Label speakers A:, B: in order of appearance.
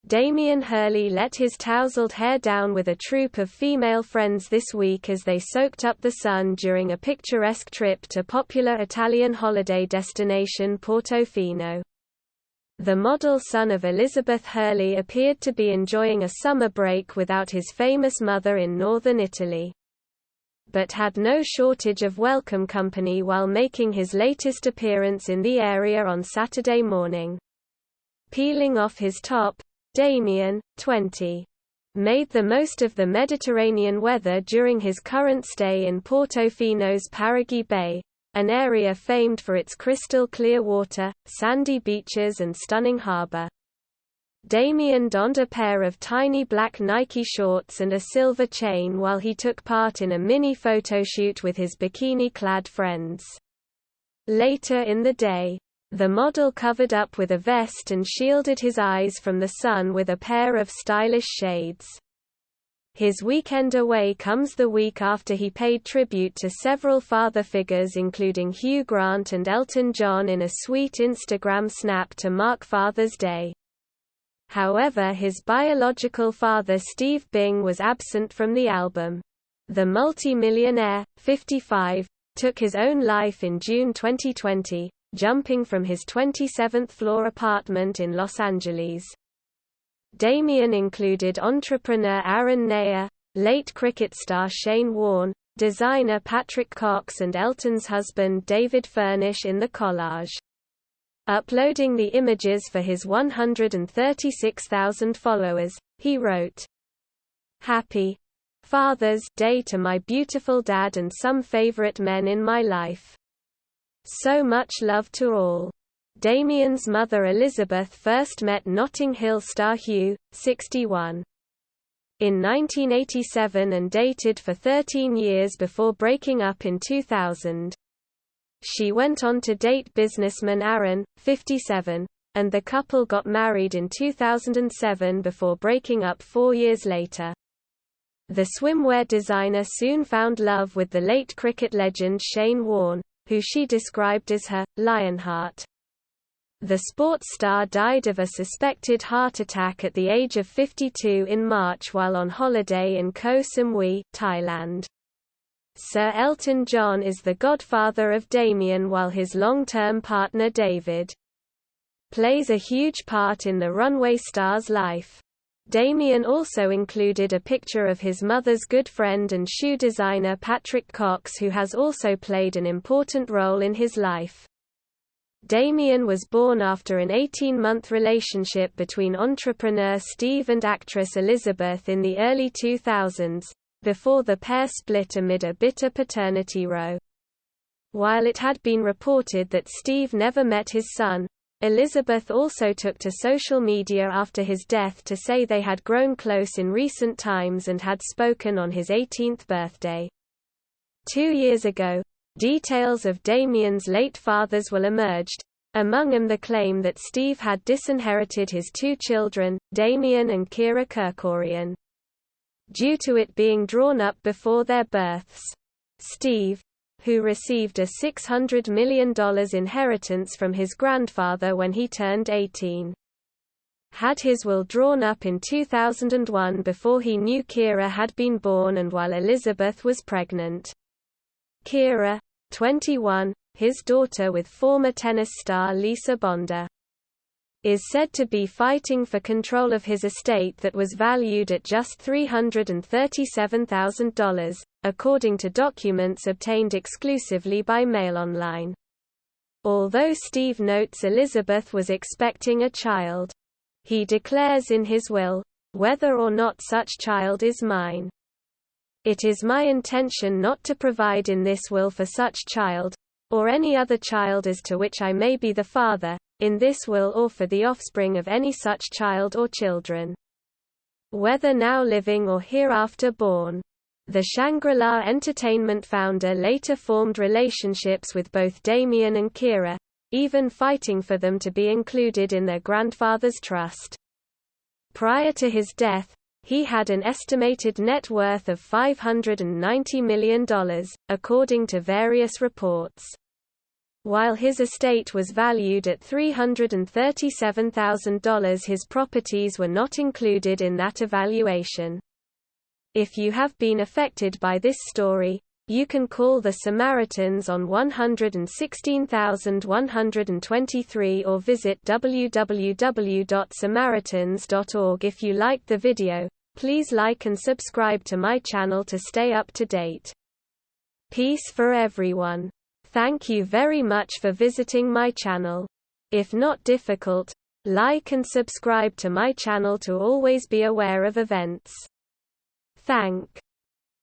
A: Damian Hurley let his tousled hair down with a troupe of female friends this week as they soaked up the sun during a picturesque trip to popular Italian holiday destination Portofino. The model son of Elizabeth Hurley appeared to be enjoying a summer break without his famous mother in northern Italy, but had no shortage of welcome company while making his latest appearance in the area on Saturday morning. Peeling off his top, Damian, 20, made the most of the Mediterranean weather during his current stay in Portofino's Parigi Bay, an area famed for its crystal-clear water, sandy beaches and stunning harbor. Damian donned a pair of tiny black Nike shorts and a silver chain while he took part in a mini photoshoot with his bikini-clad friends. Later in the day, the model covered up with a vest and shielded his eyes from the sun with a pair of stylish shades. His weekend away comes the week after he paid tribute to several father figures including Hugh Grant and Elton John in a sweet Instagram snap to mark Father's Day. However, his biological father Steve Bing was absent from the album. The multi-millionaire, 55, took his own life in June 2020, jumping from his 27th-floor apartment in Los Angeles. Damian included entrepreneur Aaron Nair, late cricket star Shane Warne, designer Patrick Cox and Elton's husband David Furnish in the collage. Uploading the images for his 136,000 followers, he wrote, "Happy Father's Day to my beautiful dad and some favorite men in my life. So much love to all." Damian's mother Elizabeth first met Notting Hill star Hugh, 61, in 1987 and dated for 13 years before breaking up in 2000. She went on to date businessman Aaron, 57, and the couple got married in 2007 before breaking up 4 years later. The swimwear designer soon found love with the late cricket legend Shane Warne, who she described as her Lionheart. The sports star died of a suspected heart attack at the age of 52 in March while on holiday in Koh Samui, Thailand. Sir Elton John is the godfather of Damian while his long-term partner David plays a huge part in the runway star's life. Damian also included a picture of his mother's good friend and shoe designer Patrick Cox, who has also played an important role in his life. Damian was born after an 18-month relationship between entrepreneur Steve and actress Elizabeth in the early 2000s, before the pair split amid a bitter paternity row. While it had been reported that Steve never met his son, Elizabeth also took to social media after his death to say they had grown close in recent times and had spoken on his 18th birthday. 2 years ago, details of Damian's late father's will emerged, among them the claim that Steve had disinherited his 2 children, Damian and Kira Kerkorian, due to it being drawn up before their births. Steve, who received a $600 million inheritance from his grandfather when he turned 18, had his will drawn up in 2001 before he knew Kira had been born and while Elizabeth was pregnant. Kira, 21, his daughter with former tennis star Lisa Bonder, is said to be fighting for control of his estate that was valued at just $337,000, according to documents obtained exclusively by Mail Online. Although Steve notes Elizabeth was expecting a child, he declares in his will, "Whether or not such child is mine, it is my intention not to provide in this will for such child, or any other child as to which I may be the father, in this will or for the offspring of any such child or children, whether now living or hereafter born." The Shangri-La Entertainment founder later formed relationships with both Damian and Kira, even fighting for them to be included in their grandfather's trust. Prior to his death, he had an estimated net worth of $590 million, according to various reports. While his estate was valued at $337,000, his properties were not included in that evaluation. If you have been affected by this story, you can call the Samaritans on 116,123 or visit www.samaritans.org. If you liked the video, please like and subscribe to my channel to stay up to date. Peace for everyone. Thank you very much for visiting my channel. If not difficult, like and subscribe to my channel to always be aware of events. Thank